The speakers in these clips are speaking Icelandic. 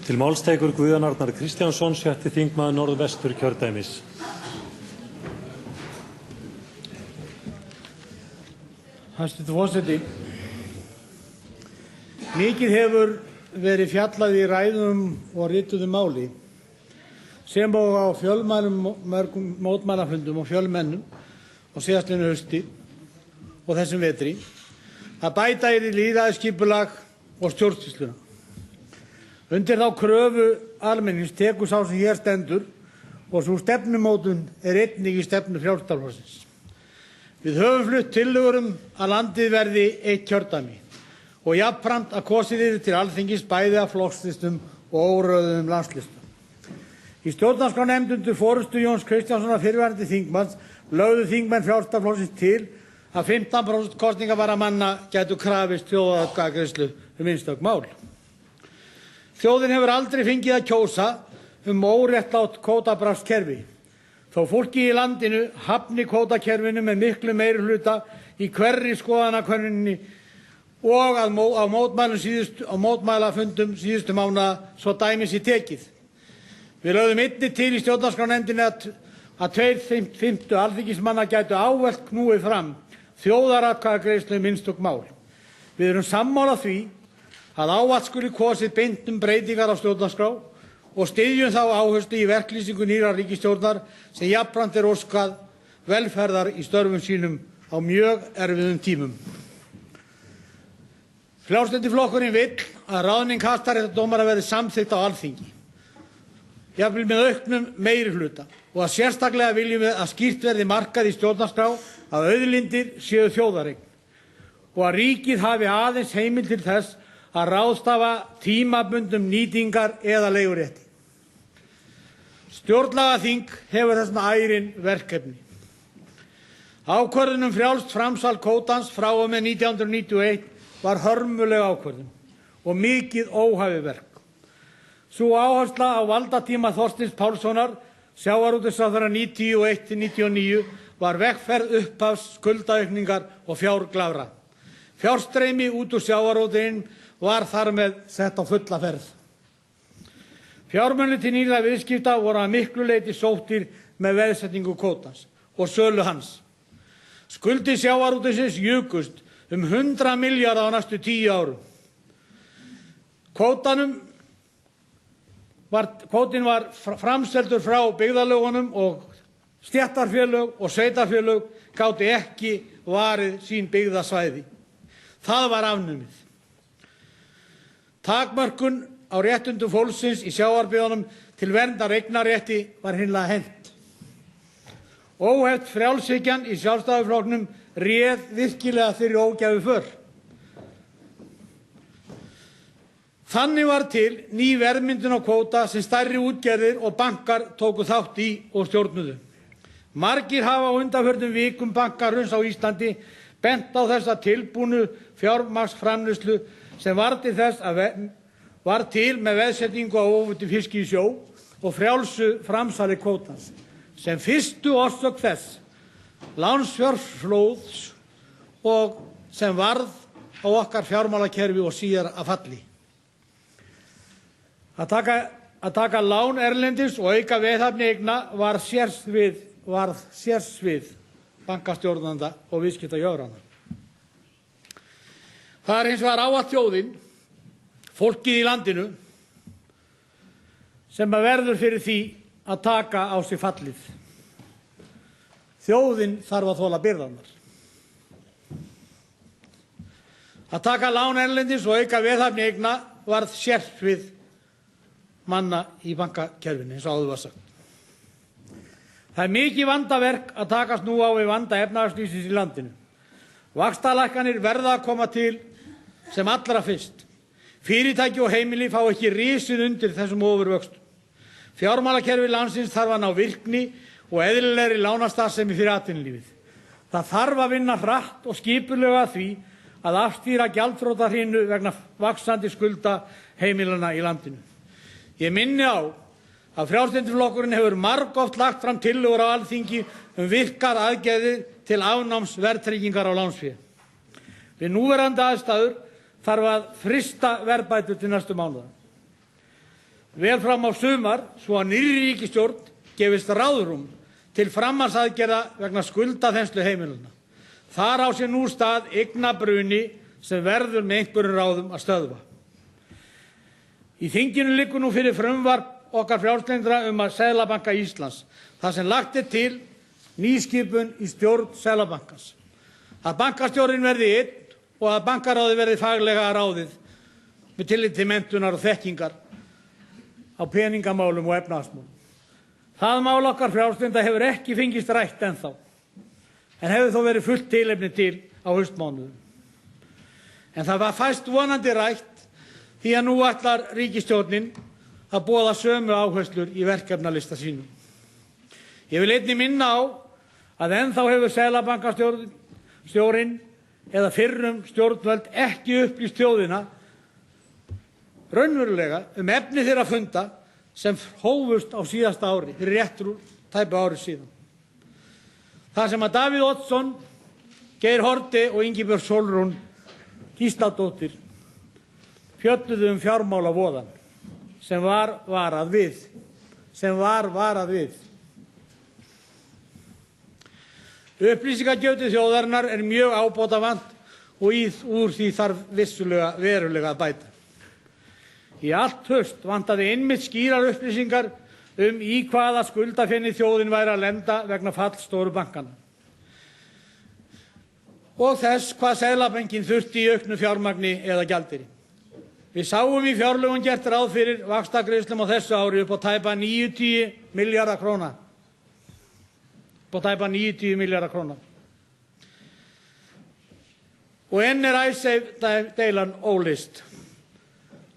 Til máls tekur Guðjón Arnar Kristjánsson, 6. þingmaður Norðvesturkjördæmis. Hæstv. forseti. Mikið hefur verið fjallað í ræðum og rituðu máli sem og á mörgum mótmælafundum og fjölmennum á síðastliðnu hausti og þessum vetri að bæta yrði lýðræðisskipulag og stjórnsýsluna. Undir þá kröfu almennings tekur sá sem hér stendur og sú stefnumótun einnig í stefnu Frjálslynda flokksins. Við höfum flutt tillögur að landið verði eitt kjördæmi og jafnframt að kosið yrði til Alþingis bæði af flokkslistum og óröðuðum landslistum. Í stjórnarskrárnefnd undir forystu Jóns Kristjánssonar fyrrverandi þingmanns lögðu þingmenn Frjálslynda flokksins til að 15% kosningabærra gætu krafist þjóðaratkvæðagreiðslu einstök mál. Þjóðin hefur aldrei fengið að kjósa óréttlátt kvótabraskskerfi. Þó fólki í landinu hafni kvótakerfinu með miklu meirihluta í hverri skoðanakönnuninni og á mótmælafundum síðustu mánaða svo dæmi sé tekið. Við lögðum einnig til í stjórnarskrárnefndinni að 2/5 alþingismanna gætu ávallt knúið fram þjóðaratkvæðagreiðslu einstök mál. Við erum sammála því að ávallt skuli kosið beint breytingar á stjórnarskrá og styðjum þá áherslu í verklýsingu nýrrar ríkisstjórnar sem jafnframt óskað velferðar í störfum sínum á mjög erfiðum tímum. Frjálslyndi flokkurinn vill að ráðning hæstaréttardómara verði samþykkt á Alþingi, jafnvel með auknum meirihluta, og að sérstaklega viljum við að skýrt verði markað í stjórnarskrá að auðlindir séu þjóðareign og að ríkið hafi aðeins heimild til þess að ráðstafa tímabundnum nýtingar eða leigurétti. Stjórnlagaþing hefur þess ærin verkefni. Ákvörðun frjálst framsal kvótans frá og með 1991 var hörmuleg ákvörðun og mikið óhæfuverk. Sú áhersla á valdatíma Þorsteins Pálssonar, sjávarútvegsráðherra 91–99, var vegferð upphafs skuldaaukningar og fjárglafra. Fjárstreymi út úr sjávarútveginn var þar með sett á fulla ferð. Fjármunir til nýrra viðskipta voru að miklu leyti sóttir með veðsetningu kvótans og sölu hans. Skuldir sjávarútvegsins jukust 100 milljarða á næstu 10 árum. Kvótinn var framseldur frá byggðarlögunum og stéttarfélög og sveitarfélög gátu ekki varið sín byggðasvæði. Það var afnumið. Takmörkun á réttindum fólksins í sjávarbyggðunum til verndar eignarrétti var hreinlega hent. Óheft frjálshyggjan í Sjálfstæðisflokknum réð virkilega þeirri ógæfu för. Þannig var til ný verðmyndun á kvóta sem stærri útgerðir og bankar tóku þátt í og stjórnuðu. Margir hafa á undanförnum vikum bankahruns á Íslandi bent á þessa tilbúnu fjármagnsframleiðslu sem var til með veðsetningu á óveiddum fiski í sjó og frjálsu framsali kvótans sem fyrstu orsök þess lánsfjárflóðs og sem varð á okkar fjármálakerfi og síðar að falli. Að taka lán erlendis og auka veðhæfni eigna varð sérsvið bankastjórnanda og viðskiptajöfrana. Það hins vegar ávallt þjóðin, fólkið í landinu, sem verður fyrir því að taka á sig fallið. Þjóðin þarf að þola byrðarnar. Að taka lán erlendis og auka veðhæfni eigna varð sérsvið manna í bankakerfinu, eins og áður var sagt. Það mikið vandaverk að takast nú á við vanda efnahagslífsins í landinu. Vaxtalækkanir verða að koma til sem allra fyrst. Fyrirtæki og heimili fá ekki risið undir þessum ofurvöxtum. Fjármálakerfi landsins þarf að ná virkni og eðlilegri lánastarfsemi fyrir atvinnulífið. Það þarf að vinna hratt og skipulega að því að afstýra gjaldþrotahrinu vegna vaxandi skulda heimilanna í landinu. Ég minni á að Frjálslyndi flokkurinn hefur margoft lagt fram tillögur á Alþingi virkar aðgerðir til afnáms verðtryggingar á lánsfé. Við núverandi aðstæður þarf að frysta verðbætur til næstu mánaða. vel fram á sumar svo að nýrri ríkisstjórn gefist ráðrúm til framhaldsaðgerða vegna skuldaþenslu heimilanna. Þar á sér nú stað eignabruni sem verður með einhverjum ráðum að stöðva. Í þinginu liggur nú fyrir frumvarp okkar frjálslyndra að Seðlabanka Íslands, þar sem lagt til nýskipun í stjórn Seðlabankans. Að bankastjórinn verði einn og að bankaráðið verði faglega ráðið með tillit til menntunar og þekkingar á peningamálum og efnahagsmálum. Það mál okkar frjálslynda hefur ekki fengist rætt ennþá, en hefur þó verið fullt tilefni til á haustmánuðum. En það var fæst vonandi rætt því að nú ætlar ríkisstjórnin að boða sömu áherslur í verkefnalista sínum. Ég vil einnig minna á að ennþá hefur Seðlabankastjórinn eða fyrrum stjórnvöld ekki upplýst þjóðina raunverulega efni þeirra funda sem hófust á síðasta ári, fyrir rétt tæpu ári síðan. Það sem að Davíð Oddsson, Geir Haarde og Ingibjörg Sólrún Gísladóttir fjölluðu fjármálavoðann sem var varað við. Upplýsingagjöf til þjóðarinnar er mjög ábótavant og úr því þarf vissulega verulega að bæta. Í allt haust vantaði einmitt skýrar upplýsingar í hvaða skuldafeni þjóðin væri að lenda vegna falls stóru bankana og þess hvað Seðlabankinn þurfti í auknu fjármagni eða gjaldeyri. Við sáum í fjárlögum gert ráð fyrir vaxtagreiðslum á þessu ári upp á tæpa 90 milljarða króna. Og enn er Icesave-deilan óleyst.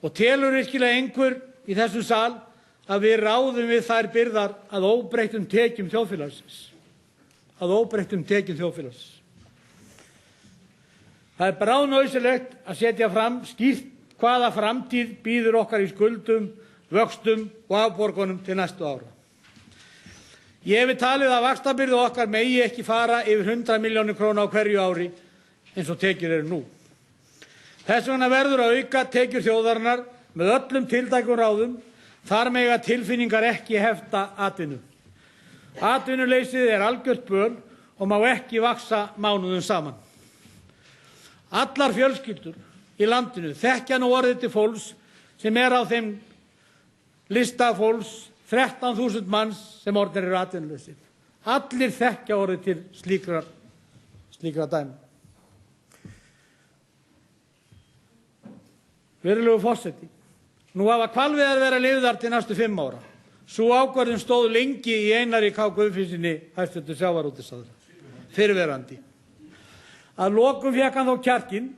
Og telur virkilega einhver í þessum sal að við ráðum við þær byrðar að óbreyttum tekjum þjóðfélagsins. Það er bráðnauðsynlegt að setja fram skýrt hvaða framtíð bíður okkar í skuldum, vöxtum og afborgunum til næstu ára. Ég hef talið að vaxtabyrði okkar megi ekki fara yfir 100 milljónir króna á hverju ári eins og tekjur eru nú. Þess vegna verður að auka tekjur þjóðarinnar með öllum tiltækum ráðum, þar mega tilfinningar ekki hefta atvinnu. Atvinnuleysið er algjört böl og má ekki vaxa mánuðum saman. Allar fjölskyldur í landinu þekkja nú orðið til fólks sem er á þeim lista fólks 13.000 manns sem orðnir eru atvinnulausir. Allir þekkja orðið til slíkra dæma. Virðulegur forseti, nú hafa hvalveiðar verið leyfðar til næstu 5 ára. Sú ákvörðun stóð lengi í Einari K. Guðfinnssyni, hæstv. Sjávarútvegsráðherra, fyrrverandi. Að lokum fékk hann þó kjarkinn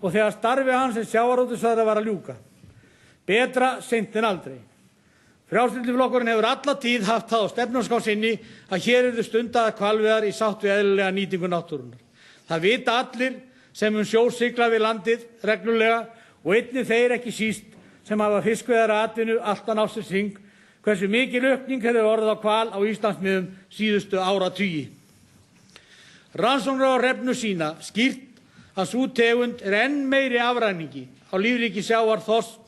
og þegar starfi hans sem sjávarútvegsráðherra var að ljúka. Betra seint en aldrei. Frjálslyndi flokkurinn hefur alla tíð haft það á stefnuskrá sinni að hér yrðu stundaðar hvalveiðar í sátt við eðlilega nýtingu náttúrunnar. Það vita allir sem sjósigla við landið reglulega og einnig þeir ekki síst sem hafa fiskveiðaratvinnu allan ársins hring hversu mikil aukning hefur orðið á hval á Íslandsmiðum síðustu áratugi. Rannsóknir á hrefnu sýna skýrt að sú tegund er enn meiri afræningi á lífríki sjávar, þorsk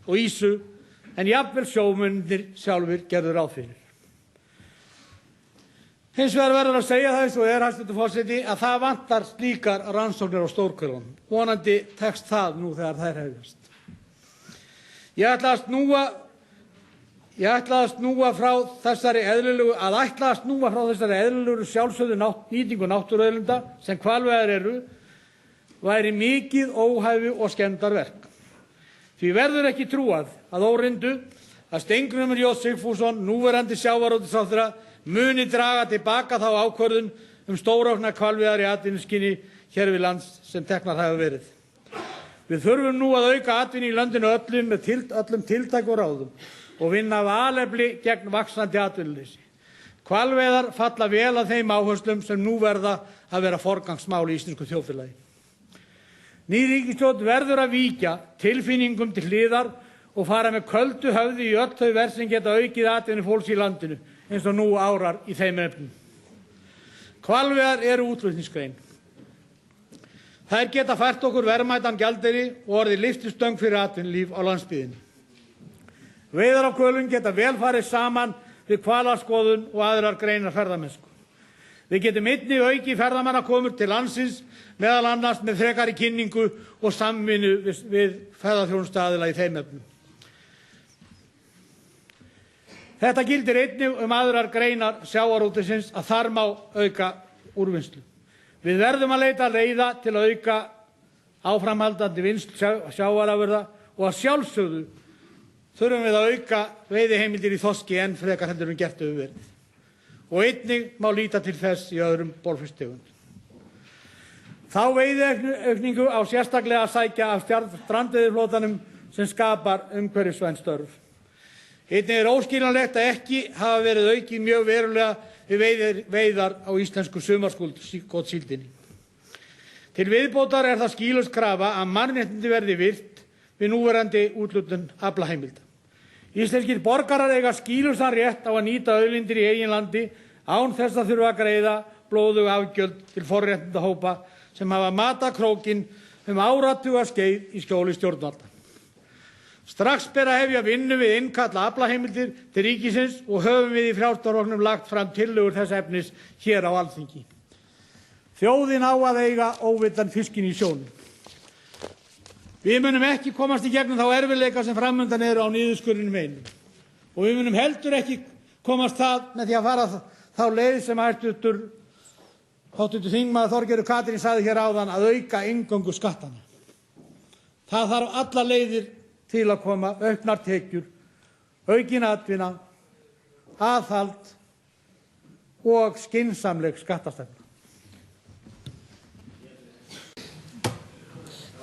og ýsu en jafnvel sjómennirnir sjálfir gerðu ráð fyrir. Hins vegar verður að segja það eins og hæstv. Forseti, að það vantar slíkar rannsóknir á stórhvelunum. Vonandi tekst það nú þegar þær hefjast. Ég ætla að snúa frá þessari eðlilegu sjálfsögðu nýtingu náttúruauðlinda sem hvalveiðar eru væri mikið óhæfu og skemmdarverk. Því verður ekki trúað að óreyndu að Steingrímur J. Sigfússon, núverandi sjávarútvegsráðherra, muni draga tilbaka þá ákvörðun stórauknar hvalveiðar í atvinnuskyni hér við lands sem teknar hafa verið. Við þurfum nú að auka atvinnu í landinu öllum með öllum tiltækum ráðum og vinna af alefli gegn vaxandi atvinnuleysi. Hvalveiðar falla vel að þeim áherslum sem nú verða að vera forgangsmál í íslensku þjóðfélagi. Ný ríkisstjórn verður að víkja tilfinningum til hliðar og fara með köldu höfði í öll þau verk sem geta aukið atvinnu fólks í landinu eins og nú árar í þeim efnum. Hvalveiðar eru útflutningsgrein. Þær geta fært okkur verðmætan gjaldeyri og orðið lyftistöng fyrir atvinnulíf á landsbyggðinni. Veiðar á hvölum geta vel farið saman við hvalaskoðun og aðrar greinar ferðamennsku. Við getum einnig aukið ferðamannakomur til landsins, meðal annars með frekari kynningu og samvinnu við ferðaþjónustuaðila í þeim efnum. Þetta gildir einnig aðrar greinar sjávarútvegsins að þar má auka úrvinnslu. Við verðum að leita leiða til að auka áframhaldandi vinnslu sjávarafurða og að sjálfsögðu þurfum við að auka veiðiheimildir í þorski enn frekar heldur en gert hefur verið. Og einnig má líta til þess í öðrum bolfiskstegundum. Þá veiðiaukningu á sérstaklega að sækja af strandveiðiflotanum sem skapar umhverfisvæn störf. Einnig óskiljanlegt að ekki hafa verið aukið mjög verulega við veiðar á íslensku sumargotssíldinni. Til viðbótar það skýlaus krafa að mannréttindi verði virt við núverandi úthlutun aflaheimilda. Íslenskir borgarar eiga skýlausan rétt á að nýta auðlindir í eigin landi án þess að þurfa að greiða blóðug afgjöld til forréttindahópa sem hafa matað krókinn áratugaskeið í skjóli stjórnvalda. Strax ber að hefja vinnu við innkalla aflaheimildir til ríkisins og höfum við í Frjálslynda flokknum lagt fram tillögur þess efnis hér á Alþingi. Þjóðin á að eiga óveiddan fiskinn í sjónum. Við munum ekki komast í gegnum þá erfiðleika sem framundan eru á niðurskurðinum einum. Og við munum heldur ekki komast það með því að fara þá leið sem hæstv. Þingmaður Þorgerður Katrín sagði hér áðan að auka inngöngu skattana. Það þarf allar leiðir til að koma auknar tekjur, aukin atvinna, aðhald og skynsamleg skattastefna.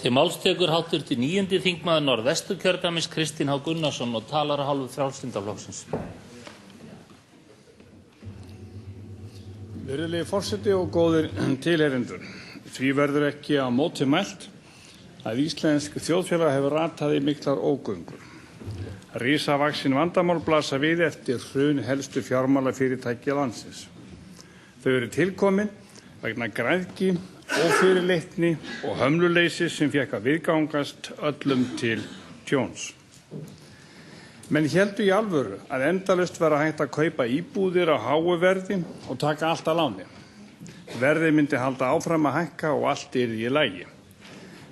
Til máls tekur hv. 9. þingmaður Norðvesturkjördæmis Kristinn H. Gunnarsson og talar af hálfu Frjálslynda flokksins. Virðulegi forseti og góðir tilheyrendur. Því verður ekki á móti mælt að íslensk þjóðfélag hefur ratað í miklar ógöngur. Risavaxin vandamál blasa við eftir hrun helstu fjármálafyrirtækja landsins. Þau eru tilkomin vegna græðgi, ófyrirleitni og hömluleysi sem fékk að viðgangast öllum til tjóns. Menn héldu í alvöru að endalaust vera hægt að kaupa íbúðir á háu verði og taka allt að láni. Verðið myndi halda áfram að hækka og allt yrði í lagi.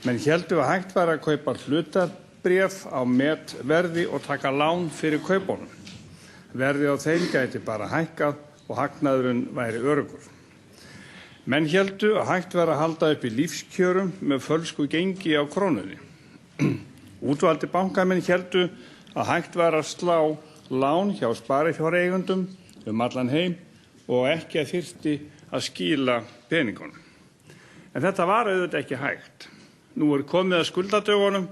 Menn héldu að hægt væri að kaupa hlutabréf á metverði og taka lán fyrir kaupunum. Verðið á þeim gæti bara hækkað og hagnaðurinn væri öruggur. Menn héldu að hægt væri að halda upp í lífskjörum með fölsku gengi á krónunni. Útvaldir bankamenn héldu að hægt væri að slá lán hjá sparifjáreigendum allan heim og ekki að þyrfti að skila peningunum. En þetta var auðvitað ekki hægt. Nú er komið að skuldadögunum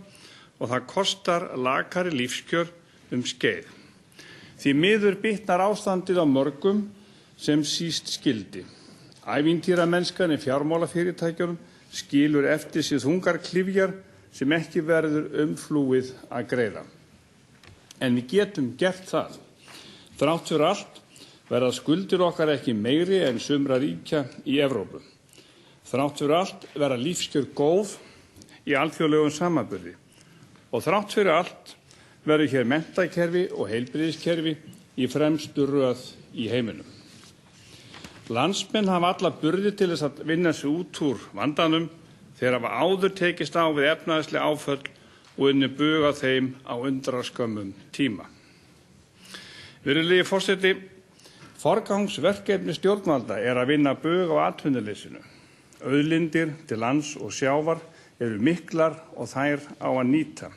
og það kostar lakari lífskjör skeið. Því miður bitnar ástandið á mörgum sem síst skildi. Ævintýramennskan í fjármálafyrirtækjunum skilur eftir sig þungar klyfjar sem ekki verður umflúið að greiða. En við getum gert það. Þrátt fyrir allt verða skuldir okkar ekki meiri en sumra ríkja í Evrópu. Þrátt fyrir allt verða lífskjör góð í alþjóðlegum samanburði. Og þrátt fyrir allt verður hér menntakerfi og heilbrigðiskerfi í fremstu röð í heiminum. Landsmenn hafa alla burði til þess að vinna sig út úr vandanum þegar hafa áður tekist á við efnahagsleg áföll og unnið bug á þeim á undraskömmum tíma. Virðulegi forseti, forgangsverkefni stjórnvalda er að vinna bug á atvinnuleysinu. Auðlindir til lands og sjávar eru miklar og þær á að nýta.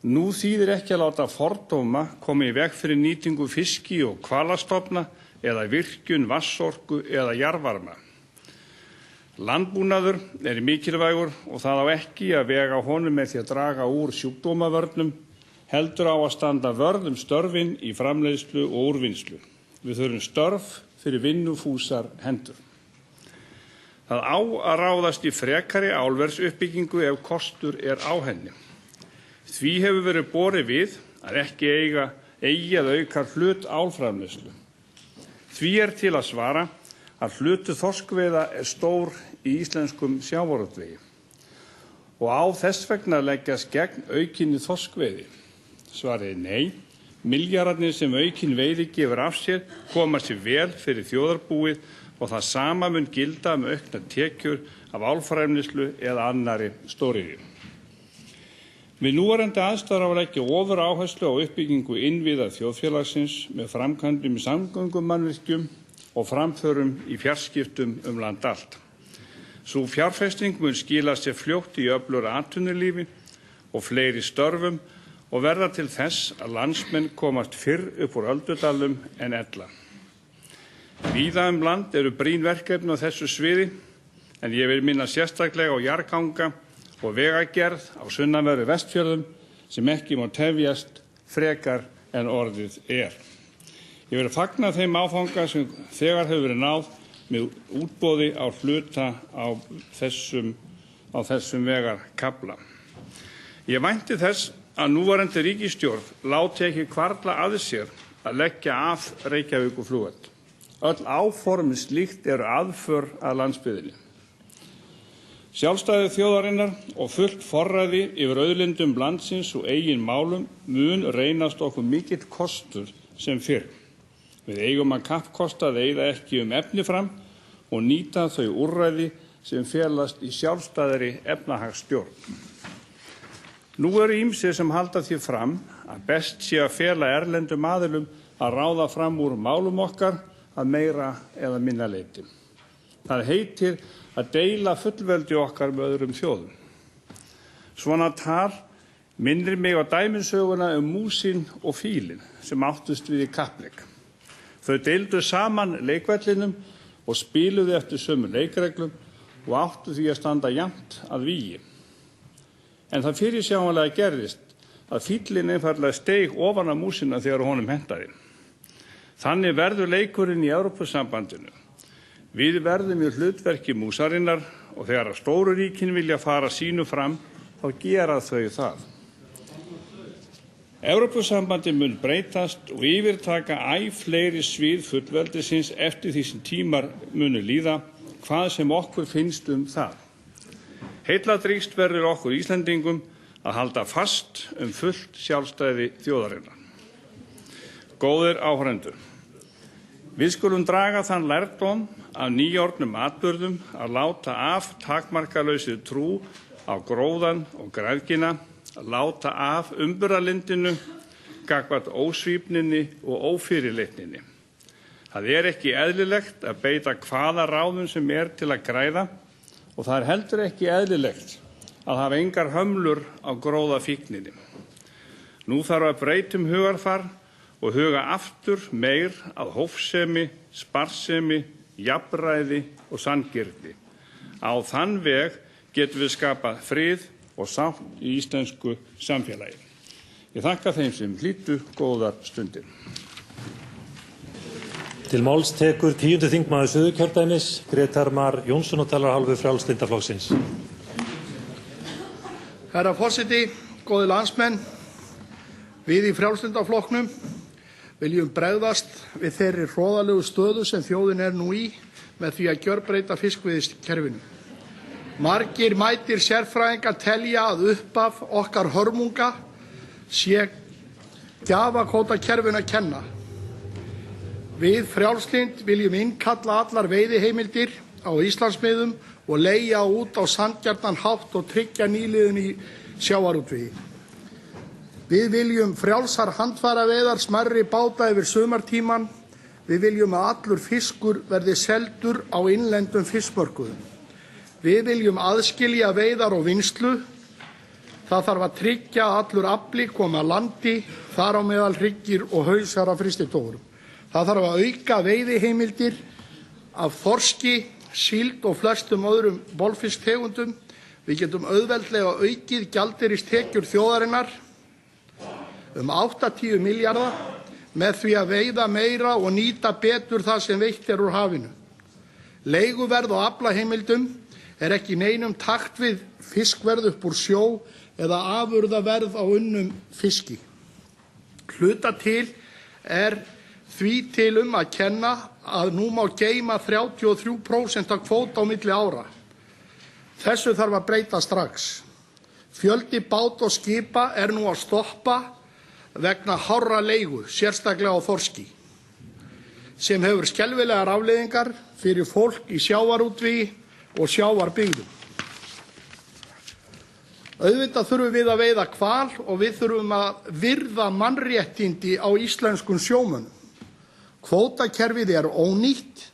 Nú þýðir ekki að láta fordóma koma í veg fyrir nýtingu fiski og hvalastofna eða virkjun, vatnsorku eða jarðvarma. Landbúnaður er mikilvægur og það á ekki að vega honum með því að draga úr sjúkdómavörnum, heldur á að standa vörð störfin í framleiðslu og úrvinnslu. Við þurfum störf fyrir vinnufúsar hendur. Það á að ráðast í frekari álversuppbyggingu ef kostur er á henni. Því hefur verið borið við að ekki eigi að auka hlut álframleiðslu. Því er til að svara að hlutur þorskveiða er stór í íslenskum sjávarútvegi og á þess vegna leggjast gegn aukinni þorskveiði. Svarið er nei. Milljarðarnir sem aukin veiði gefur af sér koma sér vel fyrir þjóðarbúið og það sama mun gilda auknar tekjur af álframleiðslu eða annarri stóriðju. Við núverandi aðstæður á að leggja ofur áherslu á uppbyggingu innviða þjóðfélagsins með framkvæmdum í samgöngumannvirkjum og framförum í fjarskiptum land allt. Sú fjárfesting mun skila sér fljótt í öflugra atvinnulífi og fleiri störfum og verða til þess að landsmenn komast fyrr upp úr öldudalum en ella. Víða land eru brýn verkefni á þessu sviði, en ég vil minna sérstaklega á jarðganga og vegagerð á sunnanverðu Vestfjörðum sem ekki má tefjast frekar en orðið er. Ég vil fagna þeim áfanga sem þegar hefur verið náð með útboði á hluta á þessum vegarkafla. Ég vænti þess að núverandi ríkisstjórn láti ekki hvarfla að sér að leggja af Reykjavíkurflugvöll. Öll áform slíkt eru aðför að landsbyggðinni. Sjálfstæði þjóðarinnar og fullt forræði yfir auðlindum landsins og eigin málum mun reynast okkur mikill kostur sem fyrr. Við eigum að kappkosta að eyða ekki efni fram og nýta þau úrræði sem felast í sjálfstæðri efnahagsstjórn. Nú eru ýmsir sem halda því fram að best sé að fela erlendum aðilum að ráða fram úr málum okkar að meira eða minna leyti. Það heitir að deila fullveldi okkar með öðrum þjóðum. Svona tal minnir mig á dæmisöguna músín og fílinn sem áttust við í kappleik. Þau deildu saman leikvellinum og spiluðu eftir sömu leikreglum og áttu því að standa jafnt að vígi. En það fyrirsjáanlega gerðist að fíllinn einfaldlega steig ofan af músina þegar honum hentaði. Þannig verður leikurinn í Evrópusambandinu. Við verðum í hlutverki músarinnar og þegar stóru ríkin vilja fara sínu fram, þá gera þau það. Evrópusambandið mun breytast og yfirtaka fleiri svið fullveldisins eftir því sem tímar munu líða, hvað sem okkur finnst það. Heilladrýgst verður okkur Íslendingum að halda fast fullt sjálfstæði þjóðarinnar. Góðir áhorfendur, við skulum draga þann lærdóm af nýorðnum atburðum að láta af takmarkalausri trú á gróðann og græðgina, að láta af umburðarlyndinu gagnvart ósvífninni og ófyrirleitninni. Það er ekki eðlilegt að beita hvaða ráðum sem er til að græða og það er heldur ekki eðlilegt að hafa engar hömlur á gróðafíkninni. Nú þarf að breyta hugarfar og huga aftur meir að hófsemi, sparsemi, jafnræði og sanngirni. Á þann veg getum við skapað frið og sátt í íslensku samfélagi. Ég þakka þeim sem hlýddu góðar stundir. Til máls tekur 10. þingmaður Suðurkjördæmis, Grétar Mar Jónsson og talar hálfu Frjálslynda flokksins. Herra forseti, góðir landsmenn, við í Frjálslynda flokknum viljum bregðast við þeirri hroðalegu stöðu sem þjóðin er nú í með því að gjörbreyta fiskveiðikerfinu. Margir mætir sérfræðingar telja að upphaf okkar hörmunga sé gjafakvótakerfinu að kenna. Við Frjálslynd viljum innkalla allar veiðiheimildir á Íslandsmiðum og leigja út á sanngjarnan hátt og tryggja nýliðun í sjávarútvegi. Við viljum frjálsar handfæraveiðar smærri báta yfir sumartíman. Við viljum að allur fiskur verði seldur á innlendum fiskmörkuðum. Við viljum aðskilja veiðar og vinnslu. Það þarf að tryggja að allur afli komi að landi, þar á meðal hryggir og hausar af frystitófurum. Það þarf að auka veiðiheimildir af þorski, síld og flestum öðrum bolfisktegundum. Við getum auðveldlega aukið gjaldeyristekjur þjóðarinnar 80 milljarða með því að veiða meira og nýta betur það sem veitt úr hafinu. Leiguverð og aflaheimildum er ekki í neinum takt við fiskverð upp úr sjó eða afurðaverð á unnum fiski. Hluta til er því til að kenna að nú má geyma 33% af kvóta á milli ára. Þessu þarf að breyta strax. Fjöldi báta og skipa er nú að stoppa vegna hárra leigu, sérstaklega á þorski, sem hefur skelfilegar afleiðingar fyrir fólk í sjávarútvegi og sjávarbyggðum. Auðvitað þurfum við að veiða hval og við þurfum að virða mannréttindi á íslenskum sjómönnum. Kvótakerfið er ónýtt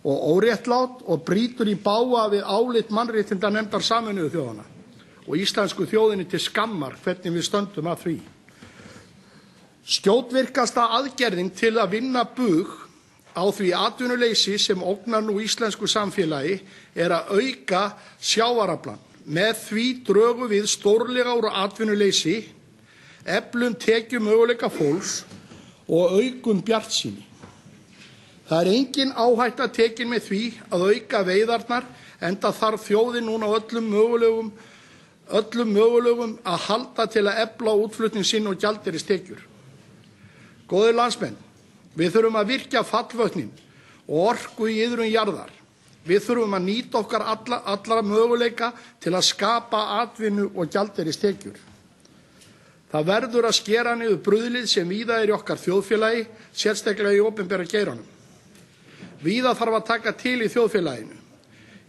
og óréttlátt og brýtur í bága við álit mannréttindanefndar Sameinuðu þjóðanna og íslensku þjóðinni til skammar hvernig við stöndum að því. Skjótvirkasta aðgerðin til að vinna bug á því atvinnuleysi sem ógnar nú íslensku samfélagi er að auka sjávaraflann. Með því drögum við stórlega úr atvinnuleysi, eflum tekjumöguleika fólks og aukum bjartsýni. Það er engin áhætta tekin með því að auka veiðarnar, enda þarf þjóðin núna öllum mögulegum að halda til að efla útflutning sinn og gjaldeyristekjur. Góðir landsmenn, við þurfum að virkja fallvötnin og orku í iðrum jarðar. Við þurfum að nýta okkar allra möguleika til að skapa atvinnu og gjaldeyristekjur. Það verður að skera niður bruðlið sem víða er í okkar þjóðfélagi, sérstaklega í opinbera geiranum. Víða þarf að taka til í þjóðfélaginu.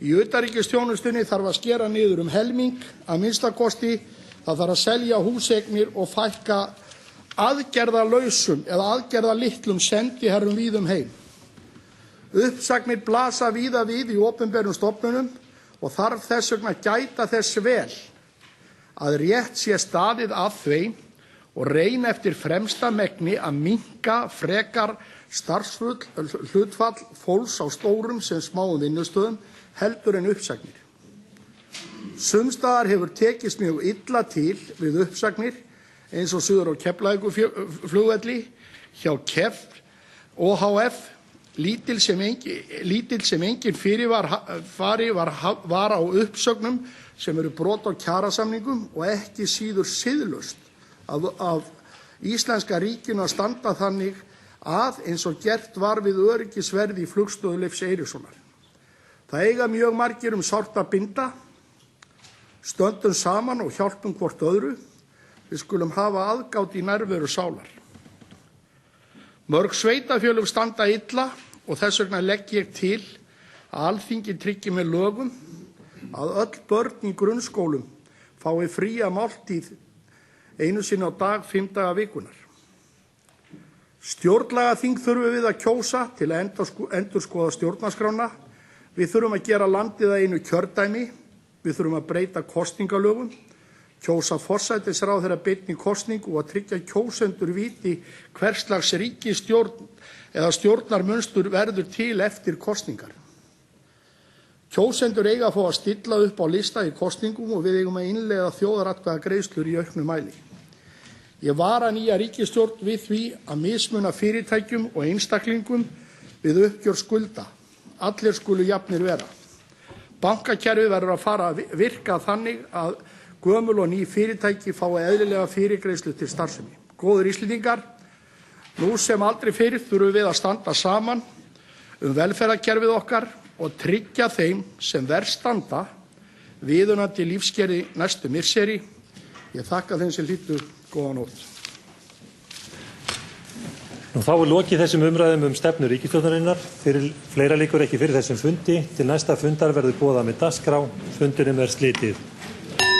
Í utanríkisþjónustunni þarf að skera niður helming, að minnsta kosti. Það þarf að selja húseignir og fækka aðgerðalausum eða aðgerðalitlum sendiherrum víðum heim. Uppsagnir blasa víða við í opinberum stofnunum og þarf þess vegna að gæta þess vel að rétt sé staðið að þeim og reyna eftir fremsta megni að minnka frekar starfshlutfall fólks á stórum sem smáum vinnustöðum heldur en uppsagnir. Sums staðar hefur tekist mjög illa til við uppsagnir eins og suður á Keflavíkurflugvelli, hjá KEF, OHF, lítill sem engin fyrirvari var á uppsögnum sem eru brot á kjarasamningum og ekki síður siðlaust af íslenska ríkinu að standa þannig að eins og gert var við öryggisverði í flugstöð Leifs Eiríkssonar. Það eiga mjög margir sárt að binda, stöndum saman og hjálpum hvort öðru. Við skulum hafa aðgát í nærveru sálar. Mörg sveitarfélög standa illa og þess vegna legg ég til að Alþingi tryggi með lögum að öll börn í grunnskólum fái fría máltíð einu sinni á dag 5 daga vikunar. Stjórnlagaþing þurfum við að kjósa til að endurskoða stjórnarskrána. Við þurfum að gera landið að einu kjördæmi. Við þurfum að breyta kosningalögum, kjósa forsætisráðherra beinni kosningu og að tryggja kjósendur viti hverslags ríkisstjórn eða stjórnarmunstur verður til eftir kosningar. Kjósendur eiga að fá að stilla upp á lista í kosningum og við eigum að innleiða þjóðaratkvæðagreiðslur í auknu mæli. Ég vara nýja ríkisstjórn við því að mismuna fyrirtækjum og einstaklingum við uppgjör skulda. Allir skulu jafnir vera. Bankakerfið verður að fara að virka þannig að gömul og ný fyrirtæki fái eðlilega fyrirgreiðslu til starfsemi. Góðir Íslendingar, nú sem aldrei fyrr þurfum við að standa saman velferðarkerfið okkar og tryggja þeim sem verst standa viðunandi lífsgæði næstu misseri. Ég þakka þeim sem hlýddu. Góða nótt. Þá er lokið þessum umræðum stefnu ríkisstjórnarinnar. Fleira liggur ekki fyrir þessum fundi. Til næsta fundar verður boðað með dagskrá. Fundinum er slitið.